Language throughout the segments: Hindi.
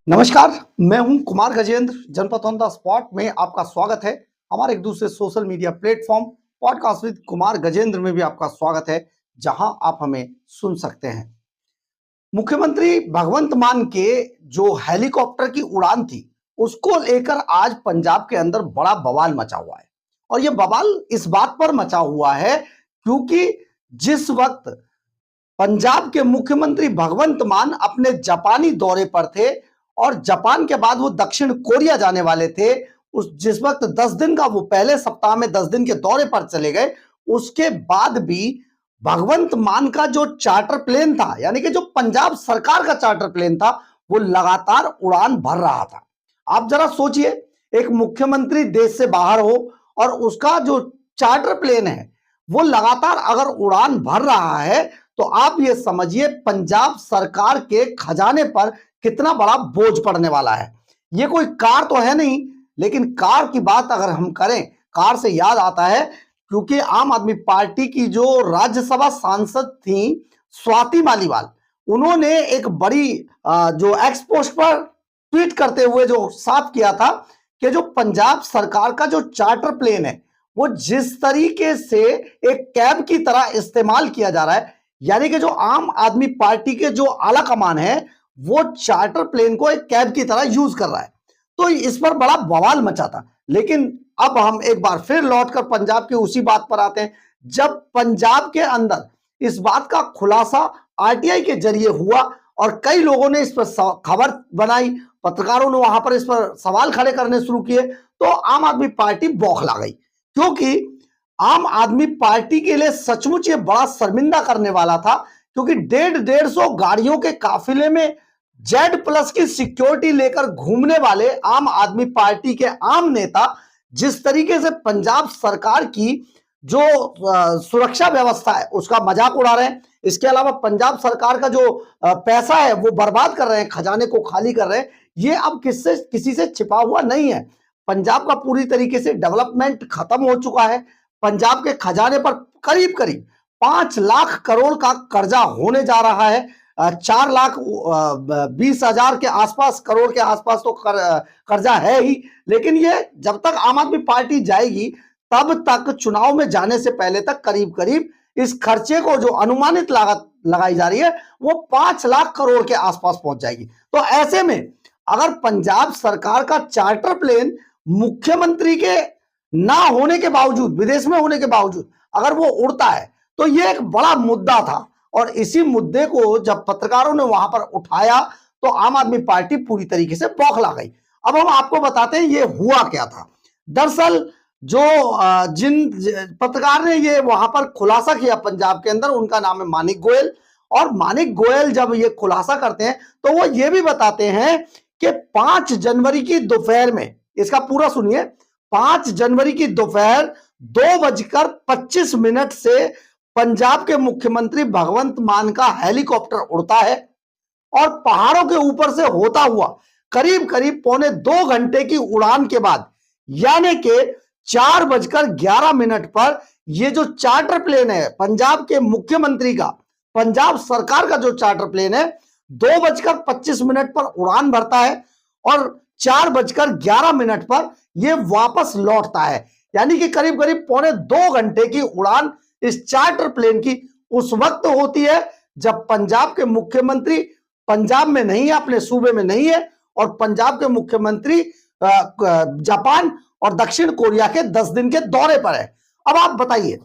नमस्कार। मैं हूं कुमार गजेंद्र। जनपद ऑन द स्पॉट में आपका स्वागत है। हमारे एक दूसरे social media platform podcast with Kumar Gajendra में भी आपका स्वागत है, जहां आप हमें सुन सकते हैं। मुख्यमंत्री भगवंत मान के जो हेलीकॉप्टर की उड़ान थी, उसको लेकर आज पंजाब के अंदर बड़ा बवाल मचा हुआ है। और यह बवाल इस बात पर मचा हुआ है क्योंकि जिस वक्त पंजाब के मुख्यमंत्री भगवंत मान अपने जापानी दौरे पर थे और जापान के बाद वो दक्षिण कोरिया जाने वाले थे, उस जिस वक्त 10 दिन का वो पहले सप्ताह में 10 दिन के दौरे पर चले गए, उसके बाद भी भगवंत मान का जो चार्टर प्लेन था, यानी कि जो पंजाब सरकार का चार्टर प्लेन था, वो लगातार उड़ान भर रहा था। आप जरा सोचिए, एक मुख्यमंत्री देश से बाहर हो और उसका जो चार्टर प्लेन है वो लगातार अगर उड़ान भर रहा है, तो आप ये समझिए पंजाब सरकार के खजाने पर कितना बड़ा बोझ पड़ने वाला है। ये कोई कार तो है नहीं, लेकिन कार की बात अगर हम करें, कार से याद आता है क्योंकि आम आदमी पार्टी की जो राज्यसभा सांसद थी स्वाति मालीवाल, उन्होंने एक बड़ी जो एक्स पोस्ट पर ट्वीट करते हुए जो साफ किया था कि जो पंजाब सरकार का जो चार्टर प्लेन है वो जिस तरीके से एक कैब की तरह इस्तेमाल किया जा रहा है, यानी कि जो आम आदमी पार्टी के जो आला कमान है वो चार्टर प्लेन को एक कैब की तरह यूज कर रहा है, तो इस पर बड़ा बवाल मचा था। लेकिन अब हम एक बार फिर लौटकर पंजाब की उसी बात पर आते हैं। जब पंजाब के अंदर इस बात का खुलासा आरटीआई के जरिए हुआ और कई लोगों ने इस पर खबर बनाई, पत्रकारों ने वहां पर इस पर सवाल खड़े करने शुरू किए, तो आम आदमी पार्टी बौखला गई। क्योंकि आम आदमी पार्टी के लिए सचमुच ये बड़ा शर्मिंदा करने वाला था, क्योंकि 150 गाड़ियों के काफिले में Z+ की सिक्योरिटी लेकर घूमने वाले आम आदमी पार्टी के आम नेता जिस तरीके से पंजाब सरकार की जो सुरक्षा व्यवस्था है उसका मजाक उड़ा रहे हैं, इसके अलावा पंजाब सरकार का जो पैसा है वो बर्बाद कर रहे हैं, खजाने को खाली कर रहे हैं, ये अब किसी से छिपा हुआ नहीं है। पंजाब का पूरी तरीके से डेवलपमेंट खत्म हो चुका है। पंजाब के खजाने पर करीब करीब 5 लाख करोड़ का कर्जा होने जा रहा है। 4,20,000 के आसपास करोड़ के आसपास तो कर्जा है ही, लेकिन ये जब तक आम आदमी पार्टी जाएगी तब तक चुनाव में जाने से पहले तक करीब करीब इस खर्चे को जो अनुमानित लागत लगाई जा रही है वो 5 लाख करोड़ के आसपास पहुंच जाएगी। तो ऐसे में अगर पंजाब सरकार का चार्टर प्लेन मुख्यमंत्री के ना होने के बावजूद, विदेश में होने के बावजूद अगर वो उड़ता है, तो ये एक बड़ा मुद्दा था। और इसी मुद्दे को जब पत्रकारों ने वहां पर उठाया तो आम आदमी पार्टी पूरी तरीके से बौखला गई। अब हम आपको बताते हैं ये हुआ क्या था। दरअसल जो जिन पत्रकार ने ये वहां पर खुलासा किया पंजाब के अंदर, उनका नाम है मानिक गोयल। और मानिक गोयल जब ये खुलासा करते हैं तो वो ये भी बताते हैं कि 5 जनवरी की दोपहर में, इसका पूरा सुनिए, 5 जनवरी की दोपहर 2:25 से पंजाब के मुख्यमंत्री भगवंत मान का हेलीकॉप्टर उड़ता है और पहाड़ों के ऊपर से होता हुआ करीब करीब 1.25 घंटे की उड़ान के बाद, यानी कि 4:11 पर ये जो चार्टर प्लेन है पंजाब के मुख्यमंत्री का, पंजाब सरकार का जो चार्टर प्लेन है, 2:25 पर उड़ान भरता है और 4:11 पर यह वापस लौटता है। यानी कि करीब करीब 1.25 घंटे की उड़ान इस चार्टर प्लेन की उस वक्त होती है जब पंजाब के मुख्यमंत्री पंजाब में नहीं है, अपने सूबे में नहीं है, और पंजाब के मुख्यमंत्री जापान और दक्षिण कोरिया के 10 दिन के दौरे पर है। अब आप बताइए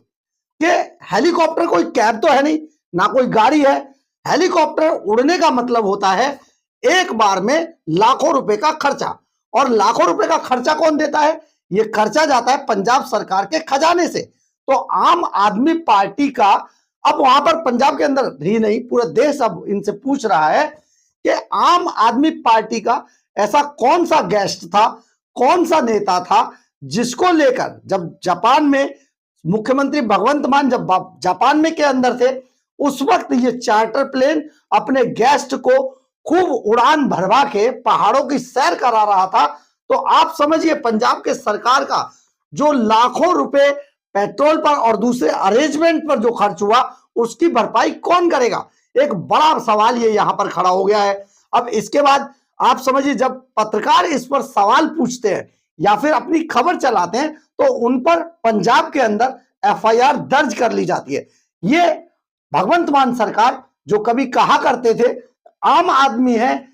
कि हेलीकॉप्टर कोई कैब तो है नहीं, ना कोई गाड़ी है। हेलीकॉप्टर उड़ने का मतलब होता है एक बार में लाखों रुपए का खर्चा, और लाखों रुपए का खर्चा कौन देता है? यह खर्चा जाता है पंजाब सरकार के खजाने से। तो आम आदमी पार्टी का अब वहां पर पंजाब के अंदर ही नहीं, पूरा देश अब इनसे पूछ रहा है कि आम आदमी पार्टी का ऐसा कौन सा गेस्ट था, कौन सा नेता था जिसको लेकर जब जापान में मुख्यमंत्री भगवंत मान जब जापान में के अंदर थे, उस वक्त ये चार्टर प्लेन अपने गेस्ट को खूब उड़ान भरवा के पहाड़ों की सैर करा रहा था। तो आप समझिए पंजाब के सरकार का जो लाखों रुपए पेट्रोल पर और दूसरे अरेंजमेंट पर जो खर्च हुआ, उसकी भरपाई कौन करेगा? एक बड़ा सवाल ये यहां पर खड़ा हो गया है। अब इसके बाद आप समझिए, जब पत्रकार इस पर सवाल पूछते हैं या फिर अपनी खबर चलाते हैं तो उन पर पंजाब के अंदर एफआईआर दर्ज कर ली जाती है। ये भगवंत मान सरकार जो कभी कहा करते थे आम आदमी है,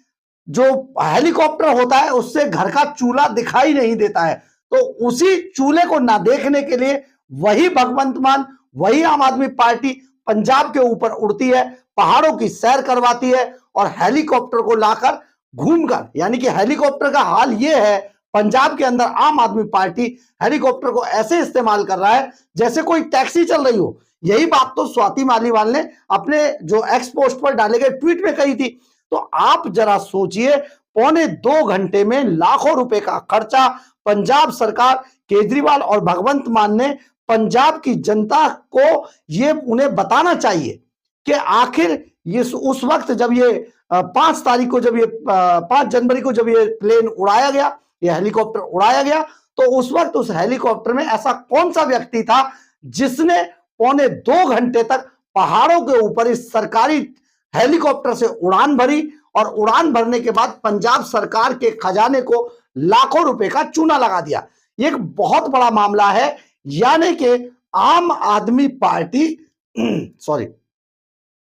जो हेलीकॉप्टर होता है उससे घर का चूल्हा दिखाई नहीं देता है, तो उसी चूल्हे को ना देखने के लिए वही भगवंत मान, वही आम आदमी पार्टी पंजाब के ऊपर उड़ती है, पहाड़ों की सैर करवाती है और हेलीकॉप्टर को लाकर घूमकर, यानी कि हेलीकॉप्टर का हाल यह है पंजाब के अंदर आम आदमी पार्टी हेलीकॉप्टर को ऐसे इस्तेमाल कर रहा है जैसे कोई टैक्सी चल रही हो। यही बात तो स्वाति मालीवाल ने अपने जो एक्स पोस्ट पर डाले गए ट्वीट में कही थी। तो आप जरा सोचिए, 2.25 घंटे में लाखों रुपए का खर्चा पंजाब सरकार, केजरीवाल और भगवंत मान ने पंजाब की जनता को ये उन्हें बताना चाहिए कि आखिर ये उस वक्त जब ये 5 तारीख को, जब ये 5 जनवरी को जब ये प्लेन उड़ाया गया, ये हेलीकॉप्टर उड़ाया गया, तो उस वक्त उस हेलीकॉप्टर में ऐसा कौन सा व्यक्ति था जिसने 2.25 घंटे तक पहाड़ों के ऊपर इस सरकारी हेलीकॉप्टर से उड़ान भरी और उड़ान भरने के बाद पंजाब सरकार के खजाने को लाखों रुपए का चूना लगा दिया। ये एक बहुत बड़ा मामला है। यानी कि आम आदमी पार्टी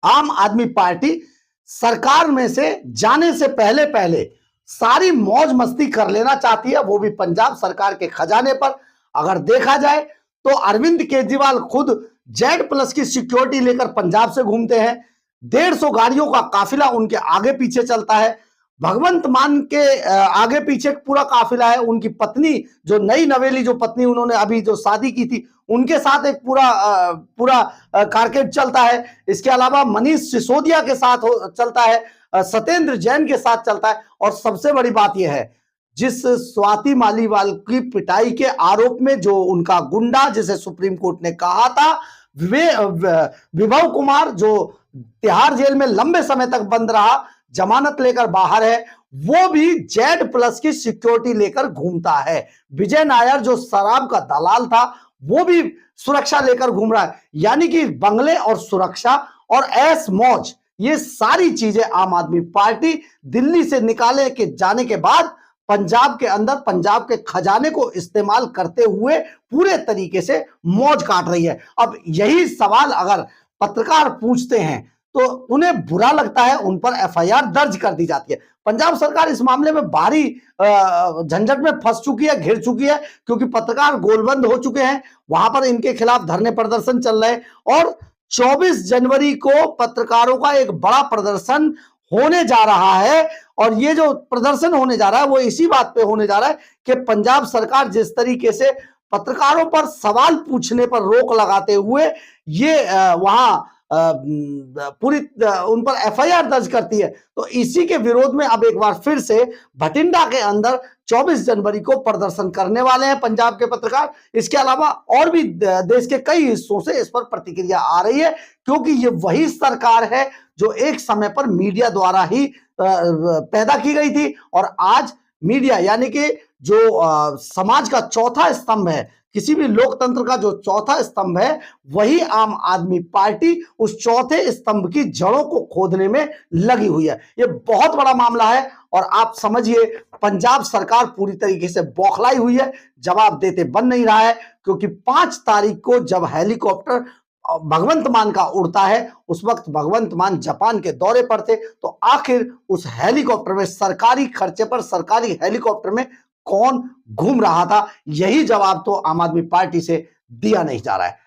आम आदमी पार्टी सरकार में से जाने से पहले पहले सारी मौज मस्ती कर लेना चाहती है, वो भी पंजाब सरकार के खजाने पर। अगर देखा जाए तो अरविंद केजरीवाल खुद Z+ की सिक्योरिटी लेकर पंजाब से घूमते हैं, 150 गाड़ियों का काफिला उनके आगे पीछे चलता है। भगवंत मान के आगे पीछे पूरा काफिला है, उनकी पत्नी, जो नई नवेली जो पत्नी उन्होंने अभी जो शादी की थी, उनके साथ एक पूरा कारकेड चलता है। इसके अलावा मनीष सिसोदिया के साथ चलता है, सत्येंद्र जैन के साथ चलता है। और सबसे बड़ी बात यह है, जिस स्वाति मालीवाल की पिटाई के आरोप में जो उनका गुंडा, जिसे सुप्रीम कोर्ट ने कहा था विभव कुमार, जो तिहाड़ जेल में लंबे समय तक बंद रहा, जमानत लेकर बाहर है, वो भी Z+ की सिक्योरिटी लेकर घूमता है। विजय नायर जो शराब का दलाल था, वो भी सुरक्षा लेकर घूम रहा है। यानी कि बंगले और सुरक्षा और ऐश मौज, ये सारी चीजें आम आदमी पार्टी दिल्ली से निकाले के जाने के बाद पंजाब के अंदर पंजाब के खजाने को इस्तेमाल करते हुए पूरे तरीके से मौज काट रही है। अब यही सवाल अगर पत्रकार पूछते हैं तो उन्हें बुरा लगता है, उन पर एफआईआर दर्ज कर दी जाती है। पंजाब सरकार इस मामले में भारी झंझट में फंस चुकी है, घिर चुकी है, क्योंकि पत्रकार गोलबंद हो चुके हैं, वहां पर इनके खिलाफ धरने प्रदर्शन चल रहे हैं। और 24 जनवरी को पत्रकारों का एक बड़ा प्रदर्शन होने जा रहा है। और ये जो प्रदर्शन होने जा रहा है वो इसी बात पे होने जा रहा है कि पंजाब सरकार जिस तरीके से पत्रकारों पर सवाल पूछने पर रोक लगाते हुए ये वहां पूरी उन पर एफआईआर दर्ज करती है, तो इसी के विरोध में अब एक बार फिर से भटिंडा के अंदर 24 जनवरी को प्रदर्शन करने वाले हैं पंजाब के पत्रकार। इसके अलावा और भी देश के कई हिस्सों से इस पर प्रतिक्रिया आ रही है, क्योंकि ये वही सरकार है जो एक समय पर मीडिया द्वारा ही पैदा की गई थी। और आज मीडिया, यानी कि जो समाज का चौथा स्तंभ है, किसी भी लोकतंत्र का जो चौथा स्तंभ है, वही आम आदमी पार्टी उस चौथे स्तंभ की जड़ों को खोदने में लगी हुई है। ये बहुत बड़ा मामला है और आप समझिए पंजाब सरकार पूरी तरीके से बौखलाई हुई है, जवाब देते बन नहीं रहा है। क्योंकि 5 तारीख को जब हेलीकॉप्टर भगवंत मान का उड़ता है, उस वक्त भगवंत मान जापान के दौरे पर थे, तो आखिर उस हेलीकॉप्टर में, सरकारी खर्चे पर सरकारी हेलीकॉप्टर में कौन घूम रहा था, यही जवाब तो आम आदमी पार्टी से दिया नहीं जा रहा है।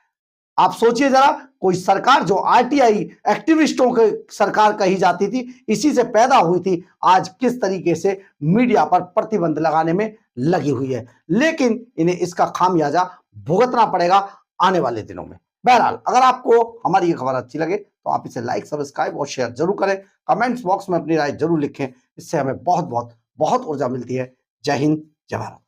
आप सोचिए जरा, कोई सरकार जो आरटीआई एक्टिविस्टों के सरकार कही जाती थी, इसी से पैदा हुई थी, आज किस तरीके से मीडिया पर प्रतिबंध लगाने में लगी हुई है। लेकिन इन्हें इसका खामियाजा भुगतना पड़ेगा आने वाले दिनों में। बहरहाल, अगर आपको हमारी ये खबर अच्छी लगे तो आप इसे लाइक, सब्सक्राइब और शेयर जरूर करें। कमेंट्स बॉक्स में अपनी राय जरूर लिखें, इससे हमें बहुत बहुत बहुत ऊर्जा मिलती है। जय हिंद, जय भारत।